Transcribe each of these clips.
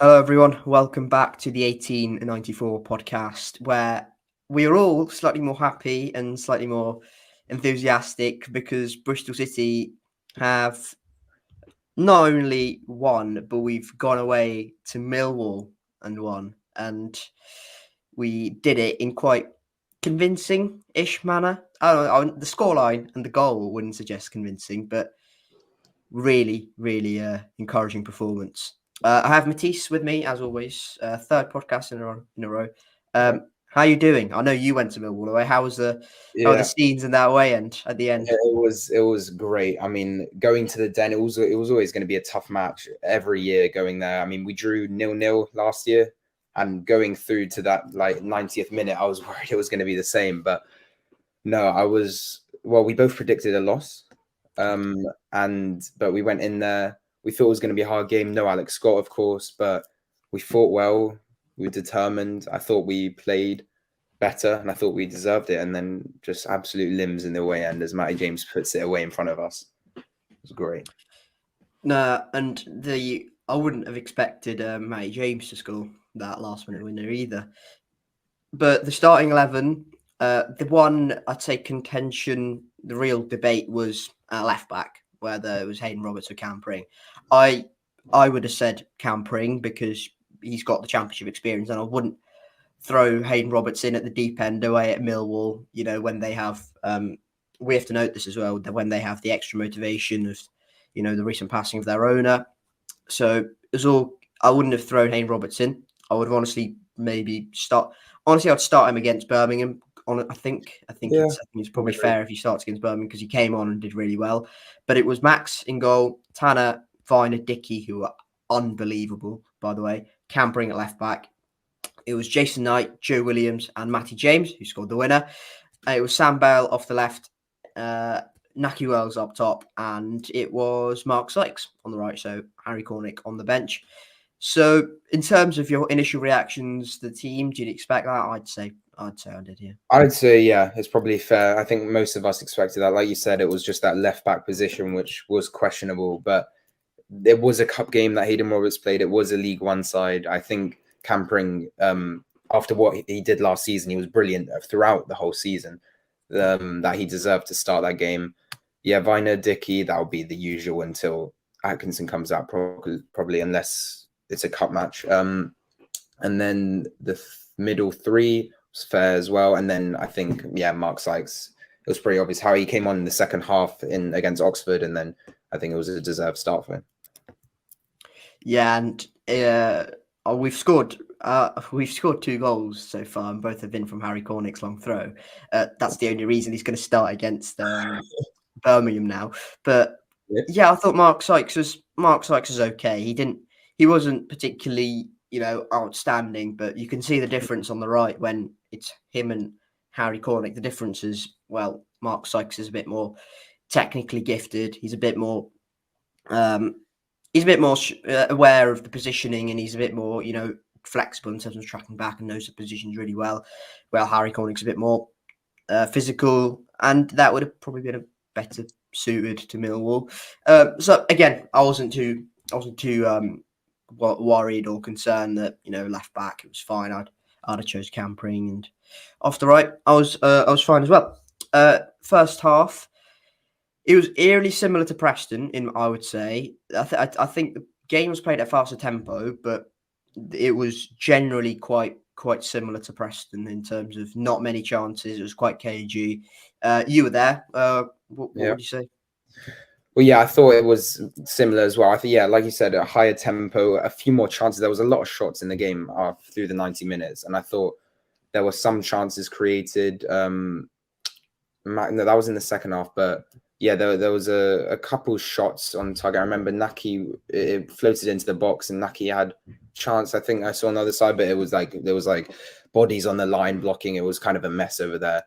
Hello, everyone. Welcome back to the 1894 podcast, where we are all slightly more happy and slightly more enthusiastic because Bristol City have not only won, but we've gone away to Millwall and won. And we did it in quite convincing-ish manner. I don't know, the scoreline and the goal wouldn't suggest convincing, but really, really encouraging performance. I have Matiss with me as always. Third podcast in a row. How are you doing? I know you went to Millwall away. How are the scenes in that away end at the end? It was great. I mean, going to the Den, it was always going to be a tough match every year going there. I mean, we drew 0-0 last year, and going through to that 90th minute, I was worried it was going to be the same. But no, we both predicted a loss. But we went in there. We thought it was going to be a hard game. No Alex Scott, of course, but we fought well. We were determined. I thought we played better, and I thought we deserved it. And then just absolute limbs in the away end as Matty James puts it away in front of us. It was great. No, and I wouldn't have expected Matty James to score that last minute winner either. But the starting 11, the one I'd say contention, the real debate was left back, whether it was Hayden Roberts or Cam Pring. I would have said Cam Pring because he's got the championship experience, and I wouldn't throw Hayden Roberts in at the deep end away at Millwall. You know, when they have, we have to note this as well, that when they have the extra motivation of, you know, the recent passing of their owner. So it was all, I wouldn't have thrown Hayden Roberts in. I would have honestly I'd start him against Birmingham. I think it's probably fair if he starts against Birmingham because he came on and did really well. But it was Max in goal, Tanner, Viner, Dickey, who are unbelievable, by the way. Cam Pring at left back. It was Jason Knight, Joe Williams, and Matty James who scored the winner. It was Sam Bell off the left, Naki Wells up top, and it was Mark Sykes on the right. So Harry Cornick on the bench. So in terms of your initial reactions to the team, did you expect that? I'd say I did, yeah. I'd say, yeah, it's probably fair. I think most of us expected that. Like you said, it was just that left back position, which was questionable, but it was a cup game that Hayden Roberts played. It was a League One side. I think Cam Pring, after what he did last season, he was brilliant throughout the whole season, that he deserved to start that game. Yeah, Viner, Dickey, that'll be the usual until Atkinson comes out, probably unless it's a cup match. And then the middle three was fair as well. And then I think, Mark Sykes, it was pretty obvious how he came on in the second half against Oxford. And then I think it was a deserved start for him. Yeah, and we've scored 2 goals so far, and both have been from Harry Cornick's long throw. That's the only reason he's going to start against Birmingham now. But I thought Mark Sykes was okay. He wasn't particularly, outstanding, but you can see the difference on the right when it's him and Harry Cornick. The difference is, well, Mark Sykes is a bit more technically gifted. He's a bit more aware of the positioning, and he's a bit more, flexible in terms of tracking back and knows the positions really well. Well, Harry Cornick's a bit more physical, and that would have probably been a better suited to Millwall. So again, I wasn't too worried or concerned that left back it was fine. I'd have chose Cam Pring, and off the right I was fine as well. First half, it was eerily similar to Preston. I would say I think the game was played at a faster tempo, but it was generally quite similar to Preston in terms of not many chances. It was quite cagey. You were there. What would you say? Well, yeah, I thought it was similar as well. I think, like you said, a higher tempo, a few more chances. There was a lot of shots in the game through the 90 minutes, and I thought there were some chances created. No, that was in the second half, but yeah, there was a couple shots on target. I remember Naki, it floated into the box, and Naki had chance. I think I saw on the other side, but it was there was bodies on the line blocking. It was kind of a mess over there.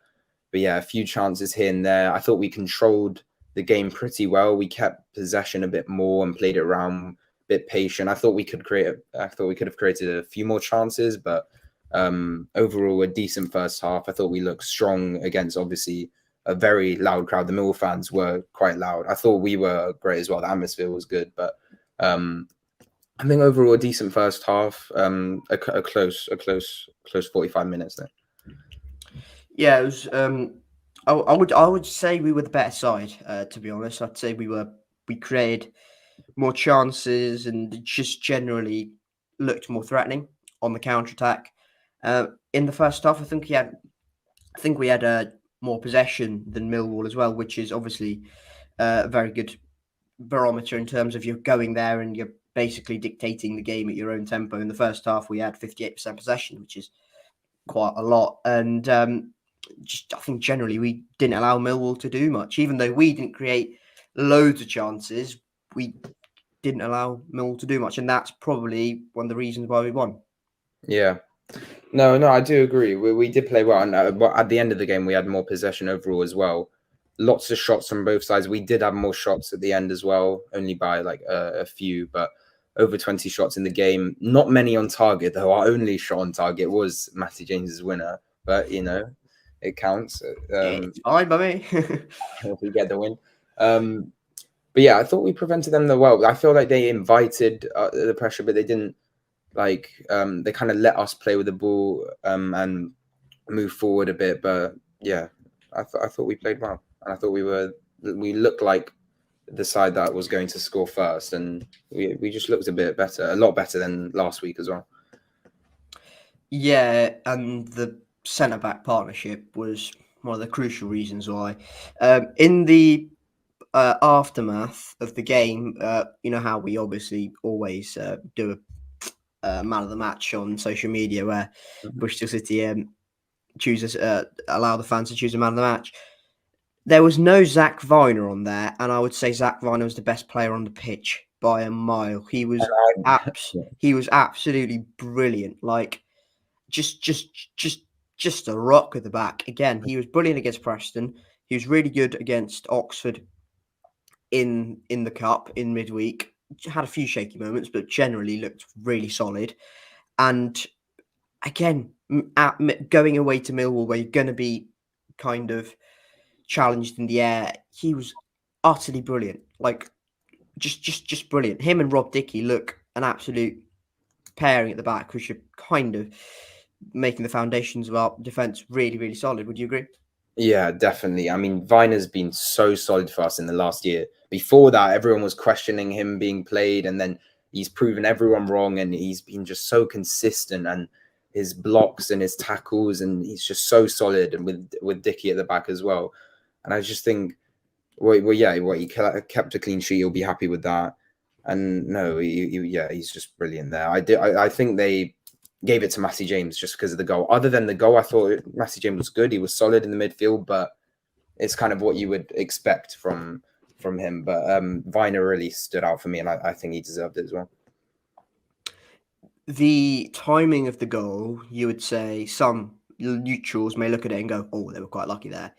But yeah, a few chances here and there. I thought we controlled the game pretty well. We kept possession a bit more and played it around, a bit patient. I thought we could have created a few more chances, but overall a decent first half. I thought we looked strong against obviously a very loud crowd. The Millwall fans were quite loud. I thought we were great as well. The atmosphere was good, but I think overall a decent first half. A close 45 minutes there. Yeah, it was. I would say we were the better side. To be honest, I'd say we created more chances and just generally looked more threatening on the counter attack. In the first half, I think we had more possession than Millwall as well, which is obviously a very good barometer in terms of you're going there and you're basically dictating the game at your own tempo. In the first half, we had 58% possession, which is quite a lot. And just I think generally we didn't allow Millwall to do much, even though we didn't create loads of chances. We didn't allow Millwall to do much, and that's probably one of the reasons why we won. Yeah. No, I do agree. We did play well, and but at the end of the game, we had more possession overall as well. Lots of shots from both sides. We did have more shots at the end as well, only by like a few, but over 20 shots in the game. Not many on target, though. Our only shot on target was Matty James's winner, but it counts. It's fine by me. If we get the win. But yeah, I thought we prevented them well. I feel like they invited the pressure, but they didn't. Like they kind of let us play with the ball and move forward a bit. But yeah, I thought we played well, and I thought we looked like the side that was going to score first, and we just looked a lot better than last week as well. Yeah, and the centre back partnership was one of the crucial reasons why. In the aftermath of the game, you know how we obviously always do a man of the match on social media, where Bristol City allow the fans to choose a man of the match. There was no Zach Viner on there, and I would say Zach Viner was the best player on the pitch by a mile. He was absolutely brilliant. Like just a rock at the back. Again, he was brilliant against Preston. He was really good against Oxford in the cup in midweek. Had a few shaky moments, but generally looked really solid. And again, going away to Millwall, where you're going to be kind of challenged in the air, he was utterly brilliant. Like just brilliant. Him and Rob Dickey look an absolute pairing at the back, which are kind of making the foundations of our defence really, really solid. Would you agree? Yeah, definitely. I mean, Viner's been so solid for us in the last year. Before that, everyone was questioning him being played, and then he's proven everyone wrong, and he's been just so consistent, and his blocks and his tackles, and he's just so solid, and with Dickey at the back as well. And I just think, he kept a clean sheet. He'll be happy with that. And no, he's just brilliant there. I think they gave it to Matty James just because of the goal. Other than the goal, I thought Matty James was good. He was solid in the midfield, but it's kind of what you would expect from him. But Viner really stood out for me, and I think he deserved it as well. The timing of the goal, you would say some neutrals may look at it and go, "Oh, they were quite lucky there."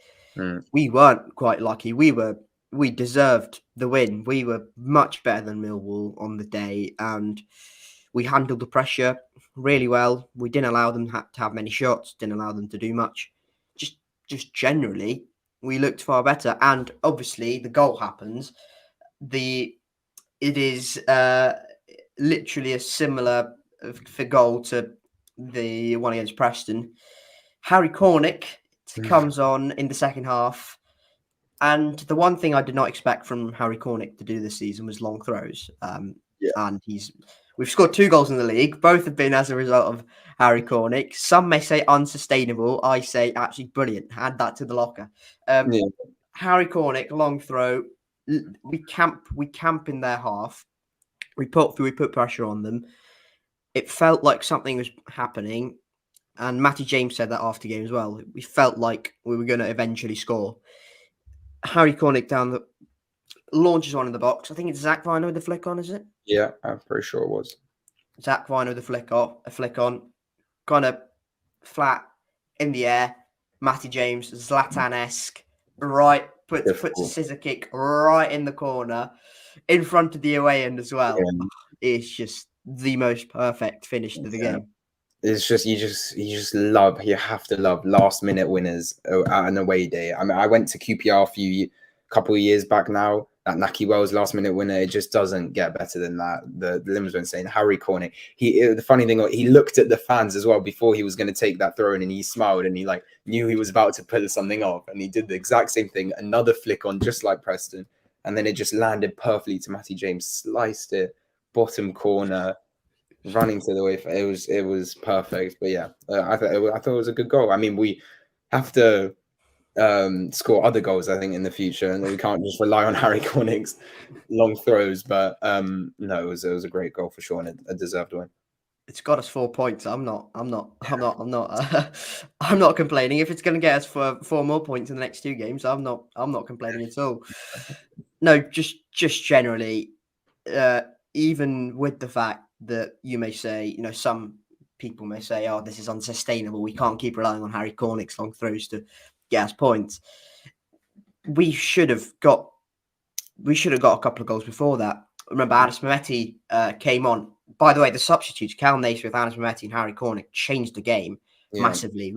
We weren't quite lucky. We deserved the win. We were much better than Millwall on the day, and we handled the pressure really well. We didn't allow them to have many shots, didn't allow them to do much. Just generally, we looked far better. And obviously, the goal happens. It is literally a similar for goal to the one against Preston. Harry Cornick comes on in the second half. And the one thing I did not expect from Harry Cornick to do this season was long throws. And we've scored 2 goals in the league. Both have been as a result of Harry Cornick. Some may say unsustainable. I say actually brilliant. Add that to the locker. Harry Cornick, long throw. We camp in their half. We put pressure on them. It felt like something was happening. And Matty James said that after game as well. We felt like we were going to eventually score. Harry Cornick launches one in the box. I think it's Zach Viner with the flick on, is it? Yeah, I'm pretty sure it was. Zach Viner with a flick on, kind of flat in the air. Matty James, Zlatan-esque, right, puts a scissor kick right in the corner, in front of the away end as well. Yeah. It's just the most perfect finish to the game. It's just you have to love last minute winners at an away day. I mean, I went to QPR a couple of years back now, that Naki Wells last minute winner. It just doesn't get better than that. The limbs were insane. Harry Cornick. The funny thing, he looked at the fans as well before he was going to take that throw in, and he smiled and he like knew he was about to pull something off, and he did the exact same thing. Another flick on, just like Preston, and then it just landed perfectly to Matty James, sliced it bottom corner, running to the way. It was perfect. But yeah, I thought it was a good goal. I mean, we have to score other goals, I think, in the future, and we can't just rely on Harry Cornick's long throws. But no, it was a great goal for sure, and a deserved win. It's got us 4 points. I'm not I'm not complaining. If it's going to get us for 4 more points in the next 2 games, I'm not complaining at all. No, just generally, even with the fact that you may say, some people may say, oh, this is unsustainable. We can't keep relying on Harry Cornick's long throws to get us points. We should have got a couple of goals before that. Remember, Anis Mehmeti came on. By the way, the substitutes, Cal Naismith, Anis Mehmeti, and Harry Cornick, changed the game massively.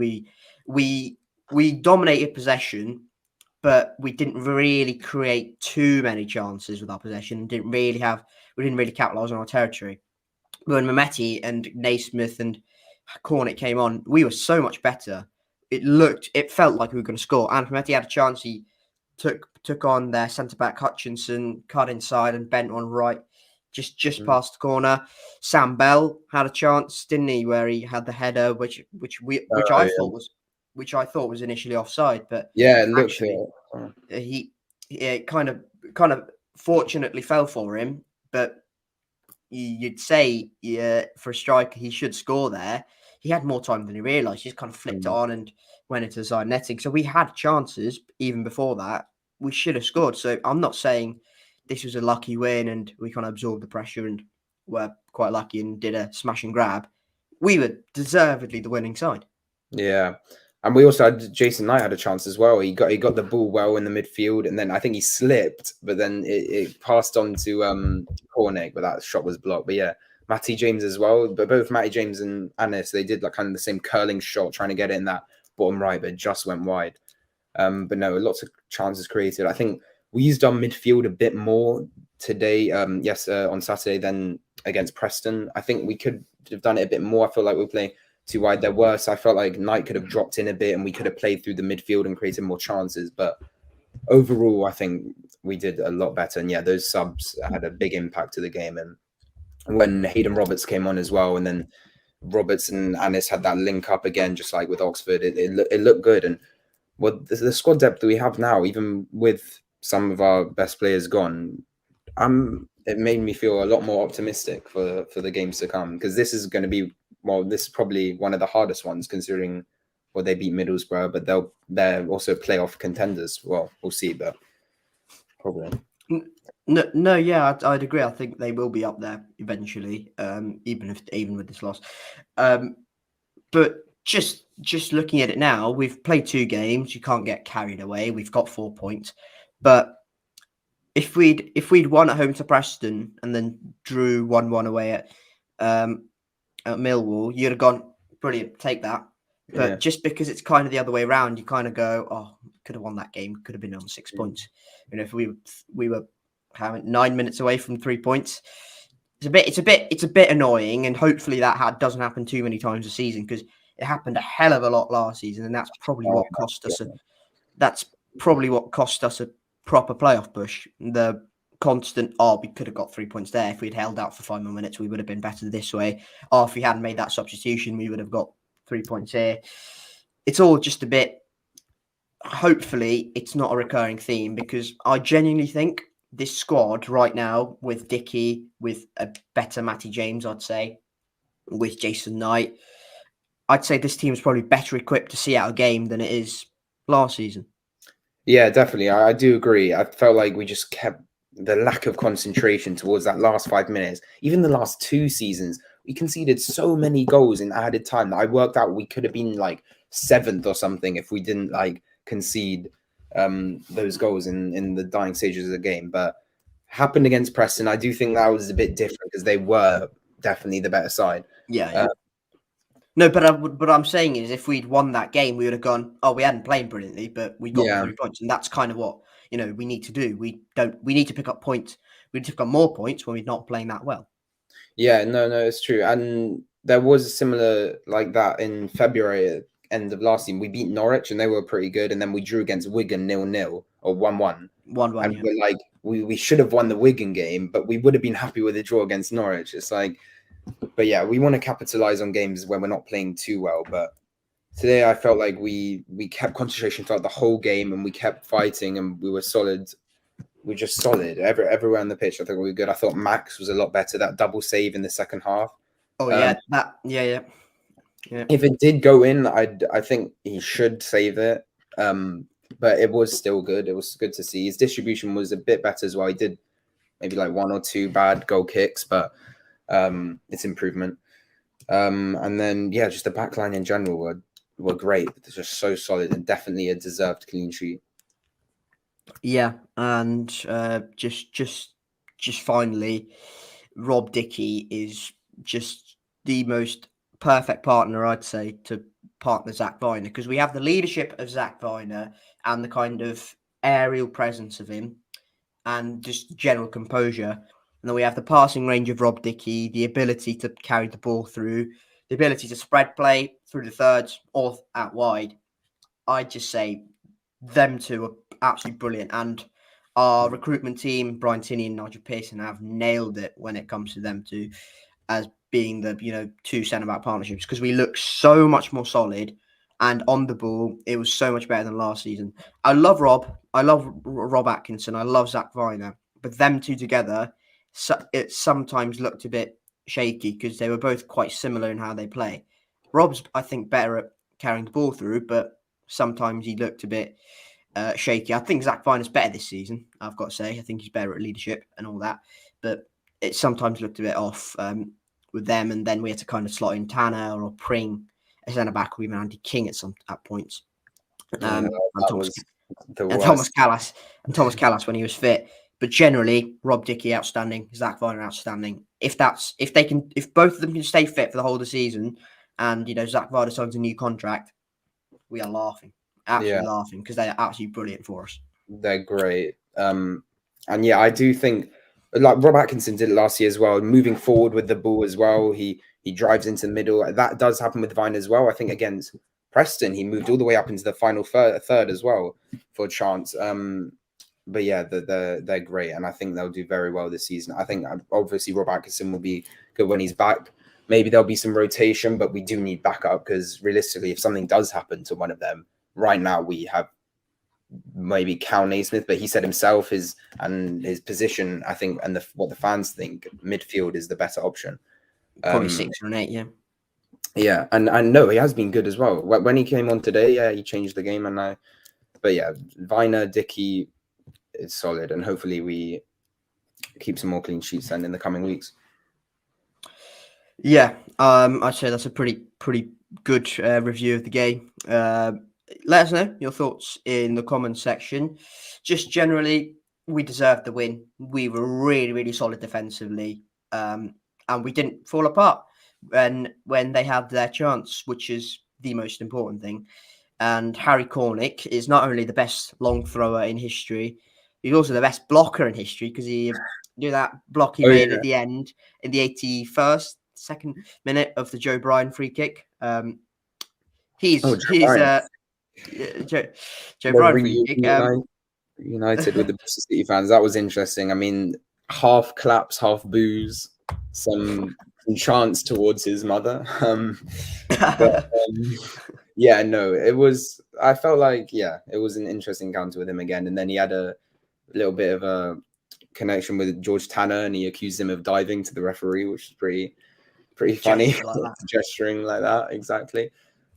We dominated possession, but we didn't really create too many chances with our possession. We didn't really capitalize on our territory. When Mehmeti and Naismith and Cornick came on, we were so much better. It felt like we were going to score. And Mehmeti had a chance. He took on their centre-back Hutchinson, cut inside and bent on right, just past the corner. Sam Bell had a chance, didn't he, where he had the header, which I thought was initially offside, but yeah, it looked actually he kind of fortunately fell for him. But you'd say, for a striker, he should score there. He had more time than he realised. He just kind of flicked it on and went into the side netting. So we had chances even before that. We should have scored. So I'm not saying this was a lucky win and we kind of absorbed the pressure and were quite lucky and did a smash and grab. We were deservedly the winning side. Yeah. And we also had Jason Knight had a chance as well. He got the ball well in the midfield, and then I think he slipped, but then it passed on to Cornick, but that shot was blocked. But yeah, Matty James as well. But both Matty James and Anis, they did like kind of the same curling shot, trying to get it in that bottom right, but it just went wide. But no, lots of chances created. I think we used our midfield a bit more today. On Saturday than against Preston. I think we could have done it a bit more. I feel like we're playing too wide. There were, so I felt like Knight could have dropped in a bit and we could have played through the midfield and created more chances. But overall, I think we did a lot better. And yeah, those subs had a big impact to the game. And when Hayden Roberts came on as well, and then Roberts and Anis had that link up again, just like with Oxford, it looked good. And the squad depth that we have now, even with some of our best players gone, it made me feel a lot more optimistic for the games to come, because this is going to be, this is probably one of the hardest ones, considering they beat Middlesbrough, but they're also playoff contenders. Well, we'll see, but probably. No, yeah, I'd agree. I think they will be up there eventually, even with this loss. But just looking at it now, we've played 2 games. You can't get carried away. We've got 4 points, but if we'd won at home to Preston and then drew 1-1 away at Millwall, you'd have gone, brilliant, take that. But just because it's kind of the other way around, you kind of go, oh, could have won that game, could have been on 6 points. If we were having 9 minutes away from 3 points, it's a bit annoying, and hopefully that doesn't happen too many times this season, because it happened a hell of a lot last season, and that's probably what cost us. That's probably what cost us a proper playoff push. The constant, we could have got 3 points there. If we'd held out for 5 more minutes, we would have been better this way. Or if we hadn't made that substitution, we would have got 3 points here. It's all just a bit, hopefully it's not a recurring theme, because I genuinely think this squad right now, with Dickey, with a better Matty James, I'd say, with Jason Knight, I'd say this team is probably better equipped to see out a game than it is last season. Yeah, definitely. I do agree. I felt like we just kept the lack of concentration towards that last 5 minutes. Even the last 2 seasons, we conceded so many goals in added time that I worked out we could have been like 7th or something if we didn't like concede those goals in the dying stages of the game. But happened against Preston. I do think that was a bit different because they were definitely the better side. Yeah. No, but what I'm saying is, if we'd won that game, we would have gone, we hadn't played brilliantly, but we got 3 points. And that's kind of what, we need to do. We need to pick up points. We need to pick up more points when we're not playing that well. Yeah, no, it's true. And there was similar like that in February, end of last season. We beat Norwich and they were pretty good. And then we drew against Wigan 0-0 or 1-1. 1-1, And yeah. we're like, we should have won the Wigan game, but we would have been happy with a draw against Norwich. It's like, but yeah, we want to capitalize on games when we're not playing too well. But today I felt like we kept concentration throughout the whole game and we kept fighting and we were solid. We're just solid everywhere on the pitch. I think we were good. I thought Max was a lot better. That double save in the second half. Oh yeah, yeah. If it did go in, I think he should save it. But it was still good. It was good to see. His distribution was a bit better as well. He did maybe like 1 or 2 bad goal kicks, but it's improvement. And then yeah, just the back line in general were great. They're just so solid and definitely a deserved clean sheet. Yeah, and just finally, Rob Dickie is just the most perfect partner, I'd say, to partner Zach Viner, because we have the leadership of Zach Viner and the kind of aerial presence of him and just general composure. And then we have the passing range of Rob Dickie, the ability to carry the ball through, the ability to spread play through the thirds or out wide. I'd just say them two are absolutely brilliant. And our recruitment team, Brian Tinney and Nigel Pearson, have nailed it when it comes to them two as being the, two centre-back partnerships, because we look so much more solid. And on the ball, it was so much better than last season. I love Rob. I love Rob Atkinson. I love Zach Viner. But them two together, it sometimes looked a bit shaky because they were both quite similar in how they play. Rob's, I think, better at carrying the ball through, but sometimes he looked a bit shaky. I think Zach Viner's better this season, I've got to say. I think he's better at leadership and all that. But it sometimes looked a bit off with them. And then we had to kind of slot in Tanner or Pring as centre-back, or even Andy King at points. And Thomas Callas when he was fit. But generally, Rob Dickie outstanding, Zach Viner outstanding. If both of them can stay fit for the whole of the season, and Zach Viner signs a new contract, we are laughing, absolutely laughing, because they are absolutely brilliant for us. They're great, and yeah, I do think like Rob Atkinson did it last year as well. Moving forward with the ball as well, he drives into the middle. That does happen with Viner as well. I think against Preston, he moved all the way up into the final third as well for a chance. But yeah, they're great, and I think they'll do very well this season. I think obviously Rob Atkinson will be good when he's back. Maybe there'll be some rotation, but we do need backup, because realistically, if something does happen to one of them, right now we have maybe Cal Naismith, but he said himself his position, I think, and what the fans think, midfield is the better option. Probably 6 or 8, yeah. Yeah, and no, he has been good as well. When he came on today, yeah, he changed the game, but yeah, Viner, Dickie is solid, and hopefully we keep some more clean sheets then in the coming weeks. Yeah, I'd say that's a pretty good review of the game. Let us know your thoughts in the comments section. Just generally, we deserved the win. We were really, really solid defensively, and we didn't fall apart when they had their chance, which is the most important thing. And Harry Cornick is not only the best long thrower in history, he's also the best blocker in history, because he did that block he made at the end in the 81st second minute of the Joe Bryan free kick. He's Joe Bryan free kick. United with the Bristol City fans. That was interesting. I mean, half claps, half boos, some chants towards his mother. Yeah, no, it was. I felt like it was an interesting encounter with him again, and then he had a little bit of a connection with George Tanner, and he accused him of diving to the referee, which is pretty funny. Gesturing like that, exactly.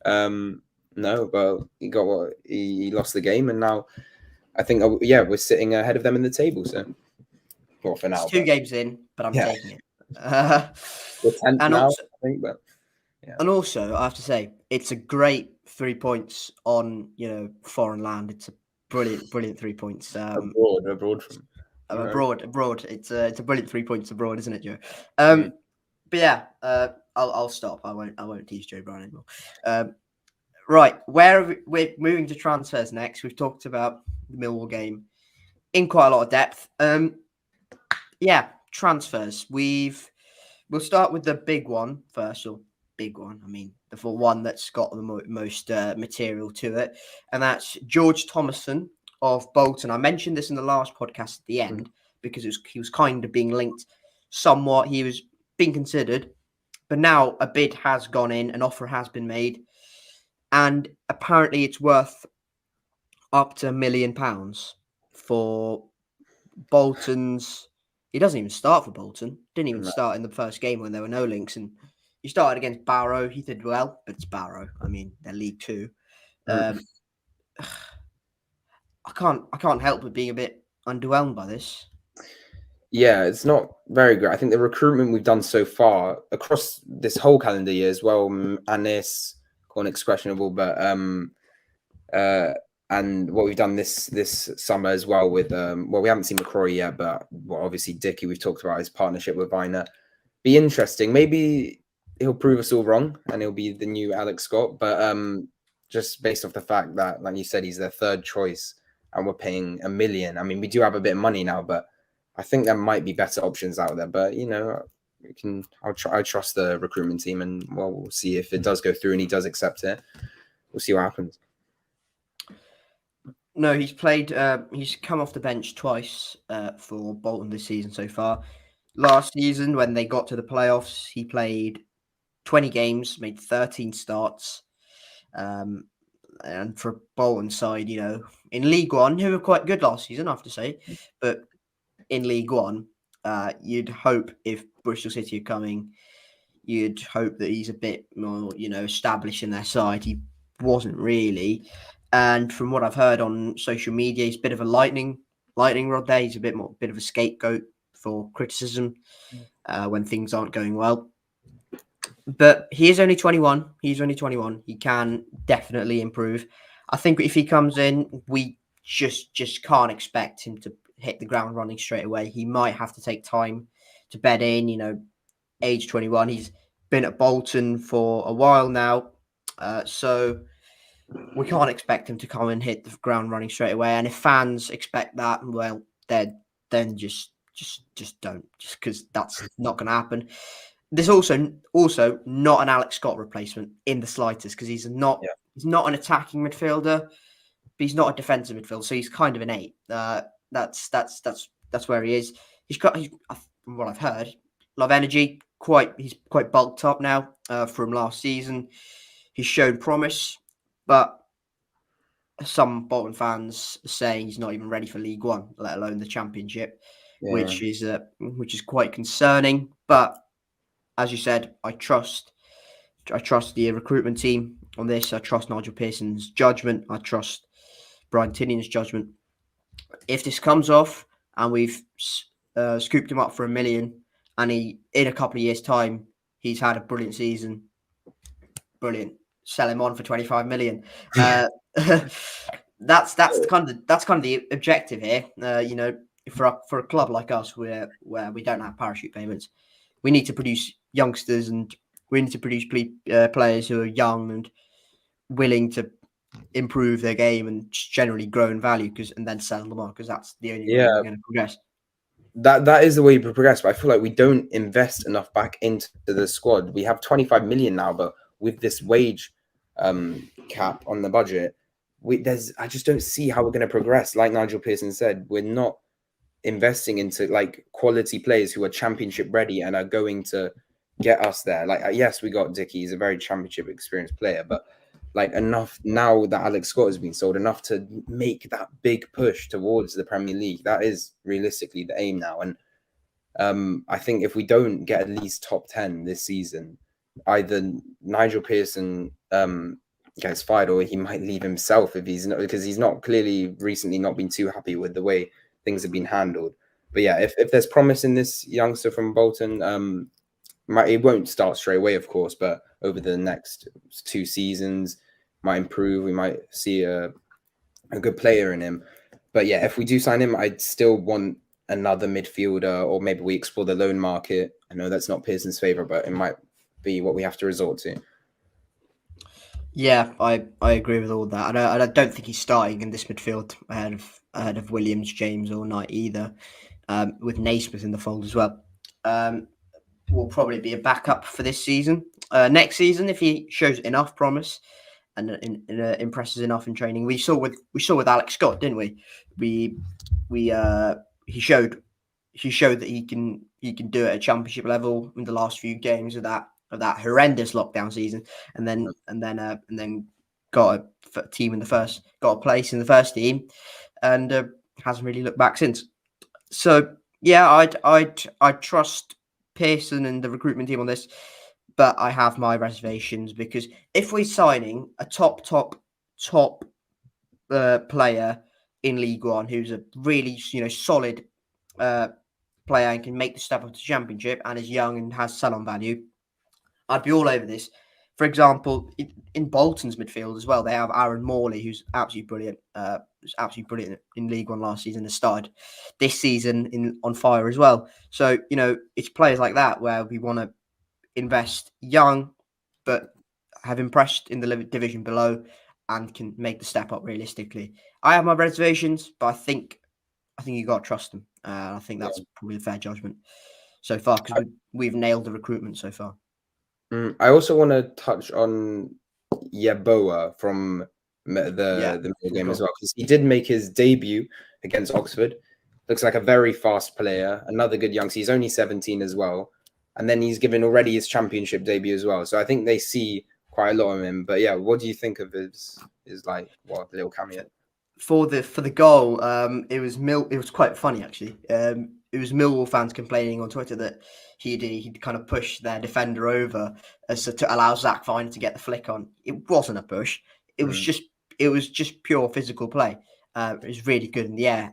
No, but he got what he lost the game, and now I think we're sitting ahead of them in the table. So, well, for now, it's 2 games in, but I'm taking it. We're 10th now, I think, but yeah. And also, I have to say, it's a great 3 points on foreign land. It's a brilliant 3 points. Abroad. It's a brilliant 3 points abroad, isn't it, Joe? But yeah, I'll stop. I won't tease Joe Bryan anymore. Right, we're moving to transfers next. We've talked about the Millwall game. in quite a lot of depth. Yeah, transfers. We'll start with the big one first, or big one. I mean, the one that's got the most material to it, and that's George Thomason of Bolton. I mentioned this in the last podcast at the end because he was kind of being linked somewhat. He was being considered, but now a bid has gone in, an offer has been made, and apparently it's worth up to £1 million for Bolton's. He doesn't even start for Bolton. Didn't even start in the first game when there were no links. And he started against Barrow. He did well, but it's Barrow. I mean, they're League Two. I can't help but being a bit underwhelmed by this. Yeah, it's not very great. I think the recruitment we've done so far across this whole calendar year as well, Anis, Cornick's questionable, but and what we've done this summer as well with we haven't seen McCrory yet, but obviously Dickey, we've talked about his partnership with Viner. Be interesting. Maybe he'll prove us all wrong and he'll be the new Alex Scott, but just based off the fact that, like you said, he's their third choice and we're paying $1 million. I mean, we do have a bit of money now, but I think there might be better options out there. But I trust the recruitment team, and we'll see if it does go through and he does accept it. We'll see what happens. No, he's played. He's come off the bench twice for Bolton this season so far. Last season, when they got to the playoffs, he played 20 games, made 13 starts. And for Bolton's side, in League One, who were quite good last season, I have to say, but in League One, you'd hope if Bristol City are coming, you'd hope that he's a bit more, established in their side. He wasn't really. And from what I've heard on social media, he's a bit of a lightning rod there. He's a bit of a scapegoat for criticism when things aren't going well. But he is only 21. He's only 21. He can definitely improve. I think if he comes in, we just can't expect him to hit the ground running straight away. He might have to take time to bed in, age 21. He's been at Bolton for a while now. So we can't expect him to come and hit the ground running straight away. And if fans expect that, well, then just don't, just because that's not going to happen. There's also not an Alex Scott replacement in the slightest, because he's not an attacking midfielder, but he's not a defensive midfielder, so he's kind of an 8. That's where he is. He's from what I've heard, a lot of energy. He's quite bulked up now from last season. He's shown promise, but some Bolton fans are saying he's not even ready for League One, let alone the Championship, which is quite concerning. But as you said, I trust the recruitment team on this. I trust Nigel Pearson's judgment. I trust Brian Tinnion's judgment. If this comes off and we've scooped him up for $1 million, and in a couple of years' time he's had a brilliant season, brilliant, sell him on for 25 million. That's kind of the objective here. For a club like us, where we don't have parachute payments, we need to produce youngsters, and we need to produce players who are young and willing to improve their game and generally grow in value, and then sell them on, because that's the only way we're going to progress. That is the way we progress, but I feel like we don't invest enough back into the squad. We have 25 million now, but with this wage cap on the budget, I just don't see how we're going to progress. Like Nigel Pearson said, we're not investing into like quality players who are championship ready and are going to get us there. Like, yes, we got Dickey, he's a very championship experienced player, but like enough now that Alex Scott has been sold, enough to make that big push towards the Premier League. That is realistically the aim now. And I think if we don't get at least top 10 this season, either Nigel Pearson gets fired, or he might leave himself if he's not, because he's not clearly recently not been too happy with the way things have been handled. But yeah, if there's promise in this youngster from Bolton, it won't start straight away, of course, but over the next 2 seasons might improve. We might see a good player in him. But yeah, if we do sign him, I'd still want another midfielder, or maybe we explore the loan market. I know that's not Pearson's favourite, but it might be what we have to resort to. Yeah, I agree with all that. I don't think he's starting in this midfield ahead of ahead of Williams, James, or Knight either. With Naismith in the fold as well. Will probably be a backup for this season. Next season, if he shows enough promise and impresses enough in training, we saw with Alex Scott, didn't we? He showed that he can do it at championship level in the last few games of that horrendous lockdown season, and then got a team in the first, got a place in the first team, and hasn't really looked back since. So yeah, I'd trust Pearson and the recruitment team on this, but I have my reservations because if we're signing a top player in League One who's a really solid player and can make the step up to Championship and is young and has sell-on value, I'd be all over this. For example, in Bolton's midfield as well, they have Aaron Morley, who's absolutely brilliant. Was absolutely brilliant in League One last season. Has started this season on fire as well. So it's players like that where we want to invest young, but have impressed in the division below and can make the step up realistically. I have my reservations, but I think you got to trust them. I think that's probably a fair judgment so far because we've nailed the recruitment so far. I also want to touch on Yeboah from the game as well, because he did make his debut against Oxford. Looks like a very fast player, another good youngster. He's only 17 as well, and then he's given already his championship debut as well. So I think they see quite a lot of him. But yeah, what do you think of his little cameo? For the goal, it was quite funny actually. It was Millwall fans complaining on Twitter that he'd kind of push their defender over to allow Zach Viner to get the flick on. It wasn't a push. It was just pure physical play. It was really good in the air.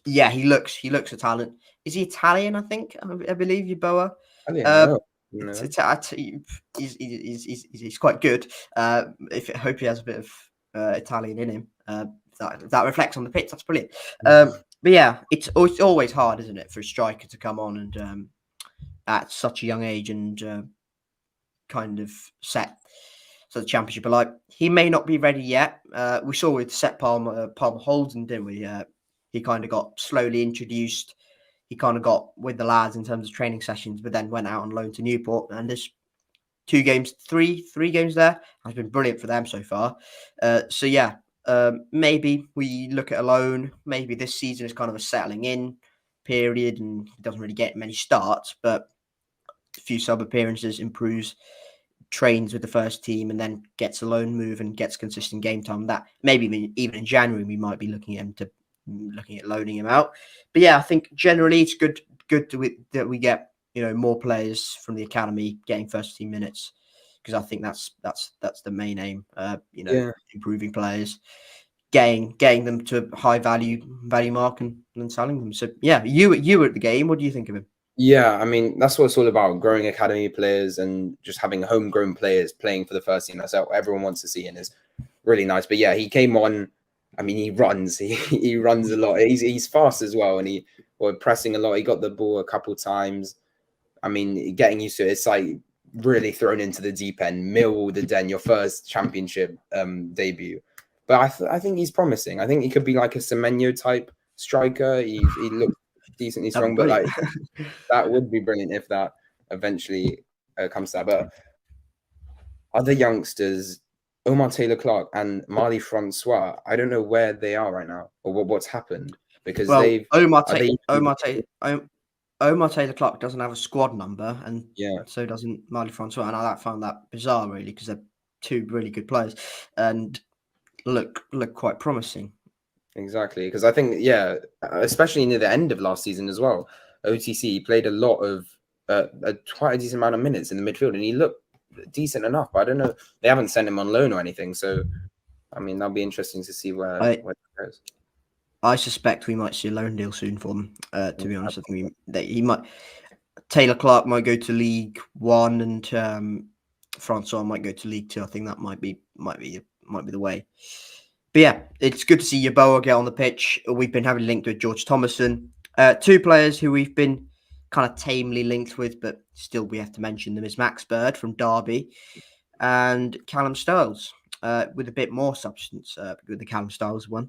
Yeah, he looks a talent. Is he Italian? I think I believe Yeboah. He's quite good. I hope he has a bit of Italian in him. That reflects on the pitch. That's brilliant. But yeah, it's always hard, isn't it, for a striker to come on and at such a young age and kind of set so the championship alight. He may not be ready yet. We saw with Palmer Holden, didn't we? He kind of got slowly introduced. He kind of got with the lads in terms of training sessions, but then went out on loan to Newport. And there's three games there. Has been brilliant for them so far. So yeah, maybe we look at a loan. Maybe this season is kind of a settling in period and he doesn't really get many starts, but a few sub appearances, improves, trains with the first team, and then gets a loan move and gets consistent game time. That maybe even in January we might be looking at loaning him out. But yeah, I think generally it's good that we get more players from the academy getting first team minutes, because I think that's the main aim. Improving players, getting them to a high value mark and selling them. So yeah, you were at the game. What do you think of him? Yeah, I mean, that's what it's all about, growing academy players and just having homegrown players playing for the first team. That's what everyone wants to see, and is really nice. But yeah, he came on. I mean, he runs. He runs a lot. He's fast as well, and we're pressing a lot. He got the ball a couple times. I mean, getting used to it, it's like really thrown into the deep end. Millwall, the Den, your first championship debut. But I think he's promising. I think he could be like a Semenyo type striker. He looked decently strong, but like that would be brilliant if that eventually comes to that. But other youngsters, Omar Taylor-Clark and Marley Francois, I don't know where they are right now or what's happened, because Omar Taylor-Clark doesn't have a squad number, and so doesn't Marley Francois. And I found that bizarre, really, because they're two really good players and look quite promising. Exactly, because I think, especially near the end of last season as well, OTC played a lot of quite a decent amount of minutes in the midfield, and he looked decent enough. But I don't know, they haven't sent him on loan or anything, so I mean that'll be interesting to see where it goes. I suspect we might see a loan deal soon for him. To be honest, I think he might. Taylor-Clark might go to League One, and Francois might go to League Two. I think that might be the way. But yeah, it's good to see Yeboah get on the pitch. We've been heavily linked with George Thomason. Two players who we've been kind of tamely linked with, but still we have to mention them, is Max Bird from Derby and Callum Styles, with a bit more substance with the Callum Styles one.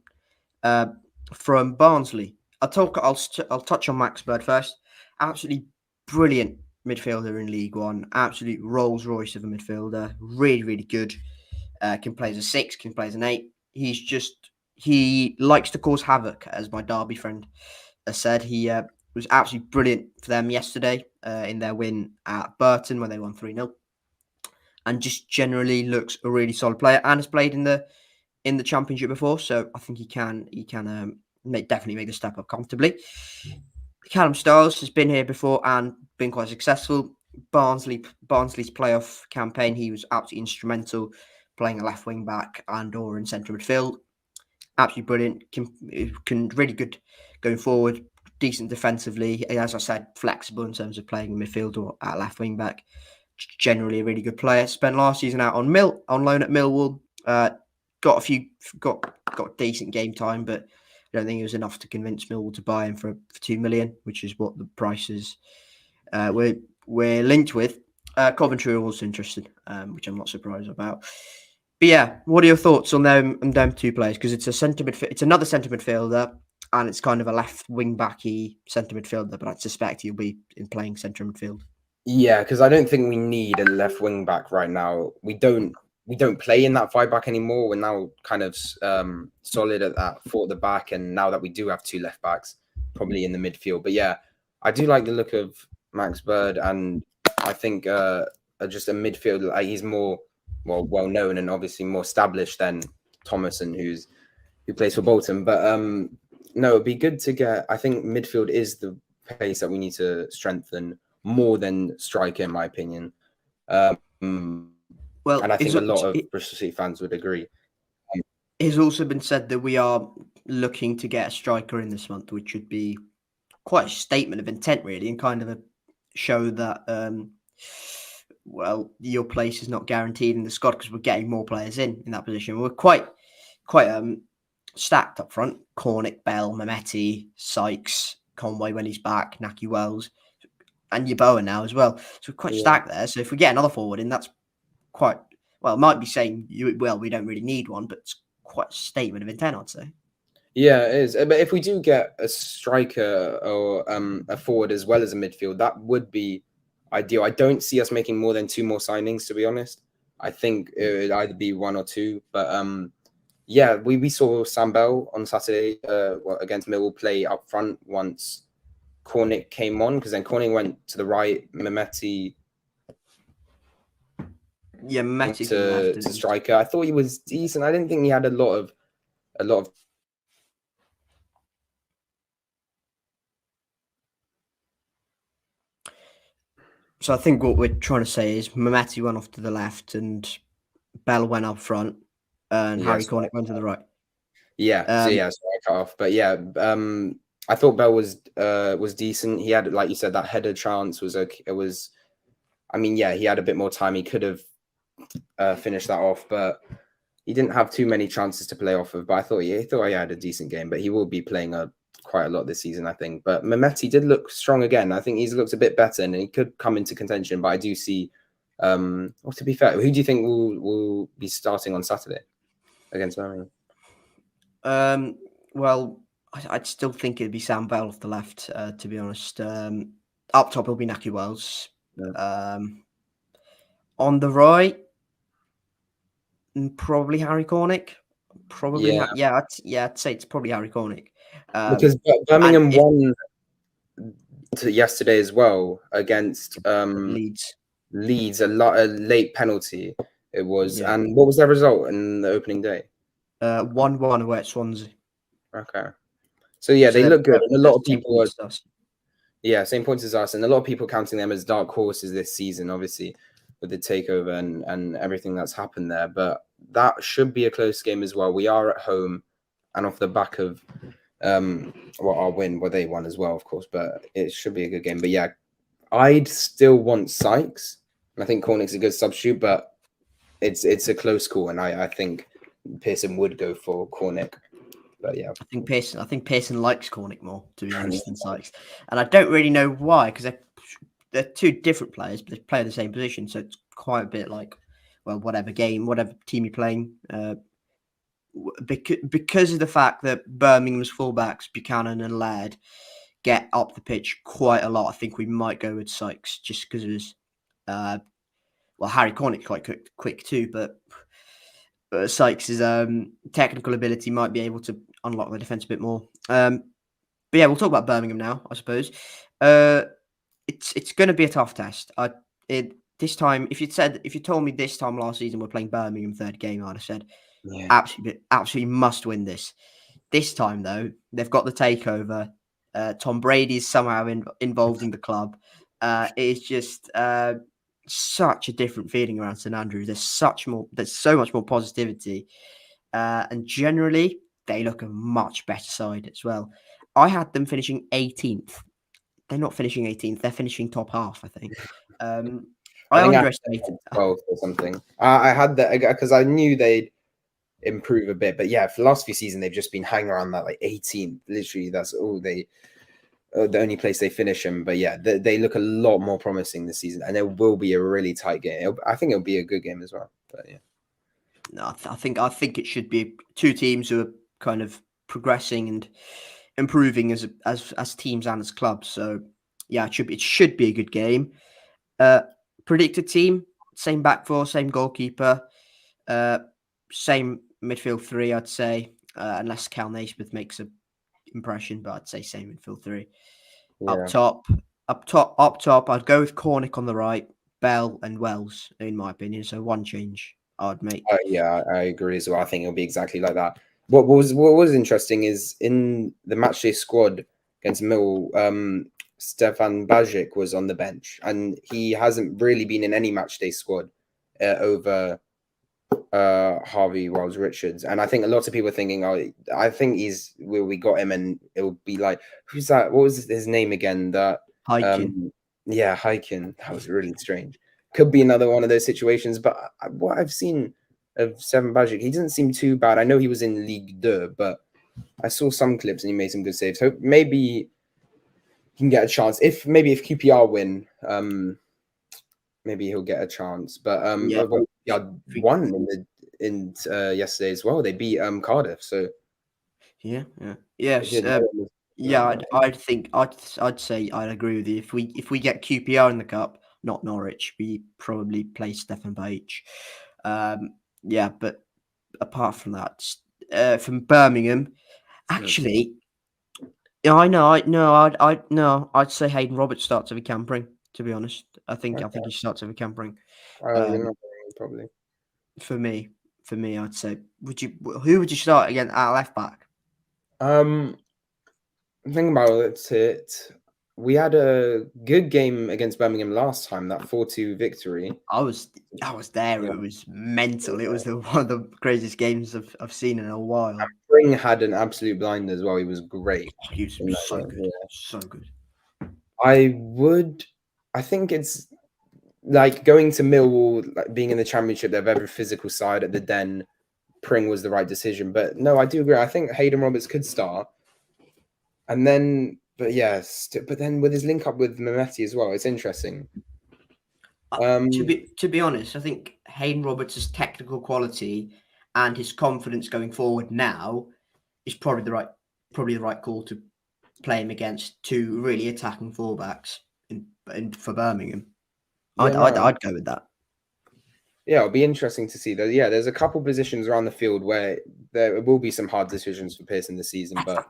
from Barnsley. I'll touch on Max Bird first. Absolutely brilliant midfielder in League One. Absolute Rolls Royce of a midfielder. Really, really good. Can play as a 6, can play as an 8. He likes to cause havoc, as my Derby friend has said. He was absolutely brilliant for them yesterday in their win at Burton when they won 3-0. And just generally looks a really solid player and has played in the Championship before, so I think he can definitely make the step up comfortably. Callum Styles has been here before and been quite successful. Barnsley's playoff campaign, he was absolutely instrumental, playing a left wing back and or in centre midfield. Absolutely brilliant. Can really good going forward. Decent defensively, as I said, flexible in terms of playing in midfield or at left wing back. Generally a really good player. Spent last season out on loan at Millwall. Got decent game time, but I don't think it was enough to convince Millwall to buy him for 2 million, which is what the prices we're linked with. Coventry are also interested, which I'm not surprised about. But yeah, what are your thoughts on them two players? Because it's another centre midfielder, and it's kind of a left wing backy centre midfielder, but I suspect he'll be in playing centre midfield. Yeah, because I don't think we need a left wing back right now. We don't play in that 5 back anymore. We're now kind of solid at that 4 at the back, and now that we do have 2 left backs, probably in the midfield. But yeah, I do like the look of Max Bird, and I think just a midfielder. He's more well known and obviously more established than Thomason, who plays for Bolton. But no, it'd be good to get. I think midfield is the place that we need to strengthen more than striker, in my opinion. Well, and I think a lot of Bristol City fans would agree. It's also been said that we are looking to get a striker in this month, which would be quite a statement of intent, really, and kind of a show that, your place is not guaranteed in the squad because we're getting more players in that position. We're quite stacked up front. Cornick, Bell, Mehmeti, Sykes, Conway when he's back, Naki Wells, and Yeboah now as well. So we're quite stacked there. So if we get another forward in, that's quite, it might be saying, we don't really need one, but it's quite a statement of intent, I'd say. Yeah, it is. But if we do get a striker or a forward as well as a midfield, that would be ideal. I don't see us making more than 2 more signings, to be honest. I think it would either be 1 or 2. But yeah, we saw Sam Bell on Saturday against Millwall play up front once Cornick came on, because then Cornick went to the right, Mehmeti to striker. I thought he was decent. I didn't think he had a lot of. So I think what we're trying to say is Mehmeti went off to the left and Bell went up front and Harry Cornick went to the right. Yeah, striker off. But yeah, I thought Bell was decent. He had, like you said, that header chance was okay. It was, I mean, yeah, he had a bit more time. He could have finished that off, but he didn't have too many chances to play off of. But I thought he had a decent game. But he will be playing quite a lot this season, I think. But Mehmeti did look strong again. I think he's looked a bit better, and he could come into contention. But I do see. Well, to be fair, who do you think will be starting on Saturday against Birmingham? Well, I'd still think it'd be Sam Bell off the left, to be honest. Up top will be Naki Wells. Yeah. On the right, probably Harry Cornick. Probably, I'd say it's probably Harry Cornick. Because Birmingham won yesterday as well against Leeds, a late penalty. It was, and what was their result in the opening day? 1-1 away at Swansea. Okay, so yeah, they look good, and a lot of people are same points as us, and a lot of people counting them as dark horses this season, obviously with the takeover and everything that's happened there. But that should be a close game as well. We are at home, and off the back of our win, they won as well, of course, but it should be a good game. But yeah, I'd still want Sykes. I think Cornick's a good substitute, but it's a close call, and I think Pearson would go for Cornick. But yeah, I think Pearson likes Cornick more, to be honest, than Sykes, and I don't really know why, because they're two different players, but they play the same position, so it's quite a bit like, well, whatever team you're playing, because of the fact that Birmingham's fullbacks Buchanan and Laird get up the pitch quite a lot, I think we might go with Sykes just because of his. Harry Cornick's quite quick too, but Sykes' technical ability might be able to unlock the defense a bit more. But yeah, we'll talk about Birmingham now, I suppose. It's going to be a tough test. This time, if you told me this time last season we're playing Birmingham third game, I'd have said absolutely must win this. This time though, they've got the takeover. Tom Brady's somehow involved in the club. It is just such a different feeling around St Andrews. There's so much more positivity, and generally they look a much better side as well. I had them finishing 18th. They're not finishing 18th. They're finishing top half, I think. I underestimated 12th or something. I had that because I knew they'd improve a bit, but yeah, for the last few seasons they've just been hanging around that like 18th. Literally, that's all the only place they finish in. But yeah, they look a lot more promising this season, and it will be a really tight game. I think it'll be a good game as well. But yeah, no, I think it should be two teams who are kind of progressing and improving as teams and as clubs. So yeah, it should be a good game. Predicted team: same back four, same goalkeeper, same midfield three. I'd say, unless Cal Naismith makes an impression, but I'd say same midfield three. Yeah. Up top, I'd go with Cornick on the right, Bell and Wells, in my opinion. So one change I'd make. Yeah, I agree as well. I think it'll be exactly like that. What was interesting is in the matchday squad against Millwall, Stefan Bajic was on the bench, and he hasn't really been in any matchday squad over Harvey Wells Richards. And I think a lot of people are thinking, I think we got him, and it will be like, who's that? What was his name again? That Hykin. Yeah, Hykin. That was really strange. Could be another one of those situations, but what I've seen of Stefan Bajic, he doesn't seem too bad. I know he was in Ligue 2, but I saw some clips and he made some good saves. So maybe he can get a chance. If QPR win, maybe he'll get a chance. But won in yesterday as well. They beat Cardiff. So I'd say I'd agree with you. If we get QPR in the cup, not Norwich, we probably play Stefan Bajic. But apart from that, from Birmingham, actually, I'd say Hayden Roberts starts over Campering. To be honest, I think he starts over Campering. Probably. For me, I'd say. Who would you start again at left back? Think about it. We had a good game against Birmingham last time, that 4-2 victory. I was there. Yeah. It was mental. It was one of the craziest games I've seen in a while. And Spring had an absolute blinder as well. He was great. He was so good. Yeah. So good. I think it's like going to Millwall, like being in the Championship, they have every physical side at the Den. Pring was the right decision. But no, I do agree. I think Hayden Roberts could start. And then, but then with his link up with Mehmeti as well, it's interesting. To be honest, I think Hayden Roberts' technical quality and his confidence going forward now is probably the right call to play him against two really attacking fullbacks for Birmingham. I'd go with that. Yeah, it'll be interesting to see. There's a couple positions around the field where there will be some hard decisions for Pearson this season, but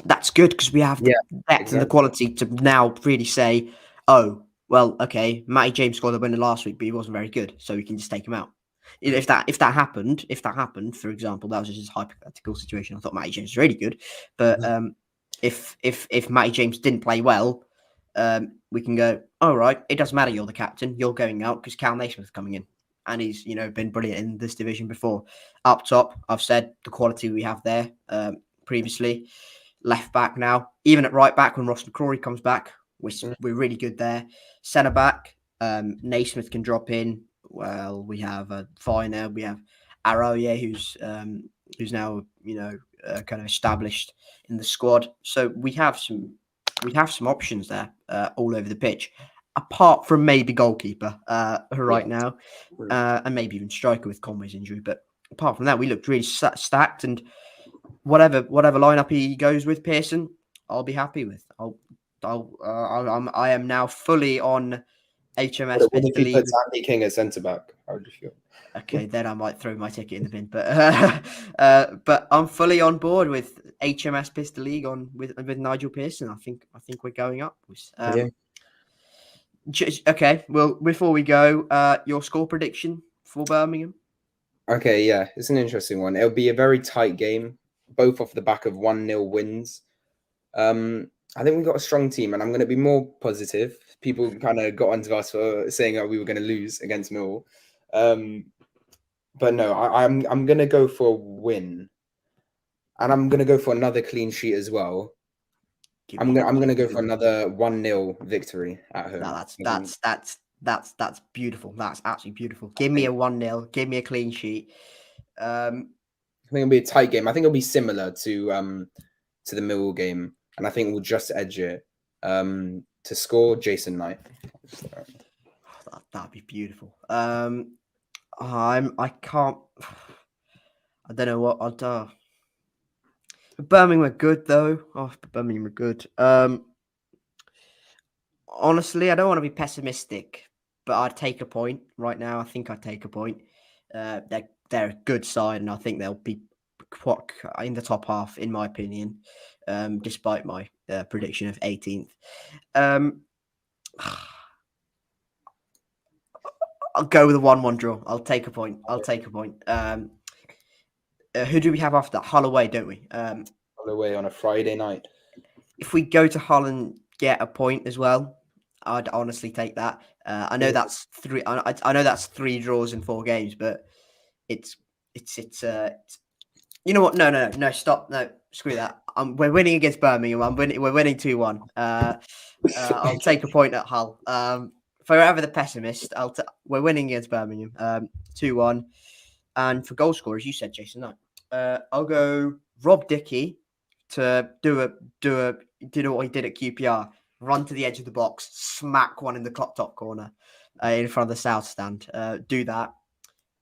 that's good because we have the depth and the quality to now really say, oh, well, okay, Matty James scored the winner last week, but he wasn't very good, so we can just take him out. If that happened, for example, that was just a hypothetical situation. I thought Matty James was really good, but if Matty James didn't play well, we can go, all right, it doesn't matter. You're the captain. You're going out because Cal Naismith's coming in, and he's been brilliant in this division before. Up top, I've said the quality we have there previously. Left back now, even at right back when Ross McCrory comes back, we're really good there. Centre back, Naismith can drop in. Well, we have Finer, we have Aroye, who's now kind of established in the squad. So we have some options there all over the pitch, apart from maybe goalkeeper right now, and maybe even striker with Conway's injury. But apart from that, we looked really stacked, and whatever lineup he goes with, Pearson, I'll be happy with. I am now fully on HMS What if Pistol he League. puts Andy King at centre back? How would you feel? Okay, then I might throw my ticket in the bin, but I'm fully on board with HMS Pistol League with Nigel Pearson. I think we're going upwards. Yeah. Okay, well, before we go, your score prediction for Birmingham? Okay, yeah, it's an interesting one. It'll be a very tight game, both off the back of 1-0 wins. I think we've got a strong team, and I'm going to be more positive. People kind of got onto us for saying that we were going to lose against Millwall. But no, I'm going to go for a win, and I'm going to go for another clean sheet as well. I'm going to go for another 1-0 victory at home. No, that's beautiful. That's absolutely beautiful. Give me a 1-0. Give me a clean sheet. I think it'll be a tight game. I think it'll be similar to the Millwall game, and I think we'll just edge it to score Jason Knight. That'd be beautiful. I can't. I don't know what I'd do. Birmingham were good though. Oh, Birmingham were good. Honestly, I don't want to be pessimistic, but I'd take a point right now. I think I'd take a point. They're a good side, and I think they'll be quite in the top half, in my opinion, despite my prediction of 18th. I'll go with a 1-1 draw. I'll take a point. Who do we have after that? Hull away, don't we? Hull away on a Friday night. If we go to Hull and get a point as well, I'd honestly take that. I know that's three. I know that's 3 draws in 4 games, but it's you know what? No, stop. No, screw that. We're winning against Birmingham. We're winning 2-1. I'll take a point at Hull. Forever the pessimist. We're winning against Birmingham. 2-1. And for goal scorers, you said Jason Knight. I'll go Rob Dickey to do what he did at QPR. Run to the edge of the box, smack one in the top corner in front of the south stand. Do that.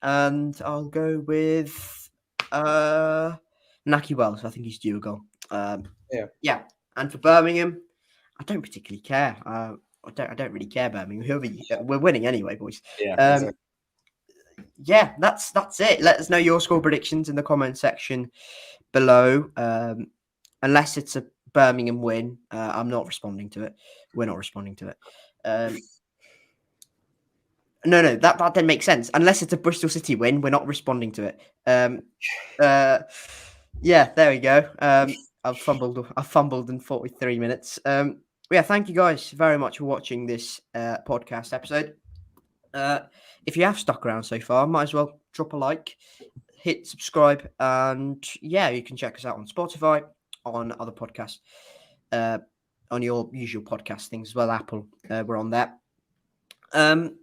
And I'll go with Naki Wells. I think he's due a goal. Yeah. And for Birmingham, I don't particularly care. I don't really care, Birmingham. We're winning anyway, boys. Yeah. Exactly. Yeah, that's it. Let us know your score predictions in the comment section below. Unless it's a Birmingham win, I'm not responding to it. We're not responding to it. No, that didn't make sense. Unless it's a Bristol City win, we're not responding to it. Yeah, there we go. I've fumbled in 43 minutes. Yeah, thank you guys very much for watching this podcast episode. If you have stuck around so far, might as well drop a like, hit subscribe, and yeah, you can check us out on Spotify, on other podcasts, on your usual podcast things as well. Apple, we're on there. And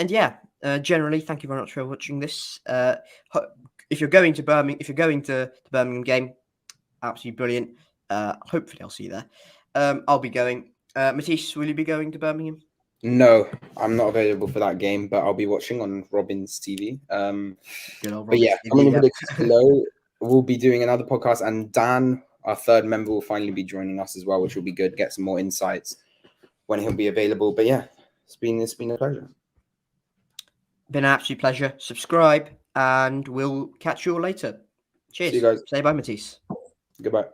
yeah, generally, thank you very much for watching this. If you're going to the Birmingham game, absolutely brilliant. Hopefully, I'll see you there. I'll be going. Matiss, will you be going to Birmingham? No, I'm not available for that game, but I'll be watching on Robin's TV. But yeah, comment your predictions below. We'll be doing another podcast, and Dan, our third member, will finally be joining us as well, which will be good. Get some more insights when he'll be available. But yeah, it's been a pleasure. Been an absolute pleasure. Subscribe, and we'll catch you all later. Cheers. See you guys. Say bye, Matiss. Goodbye.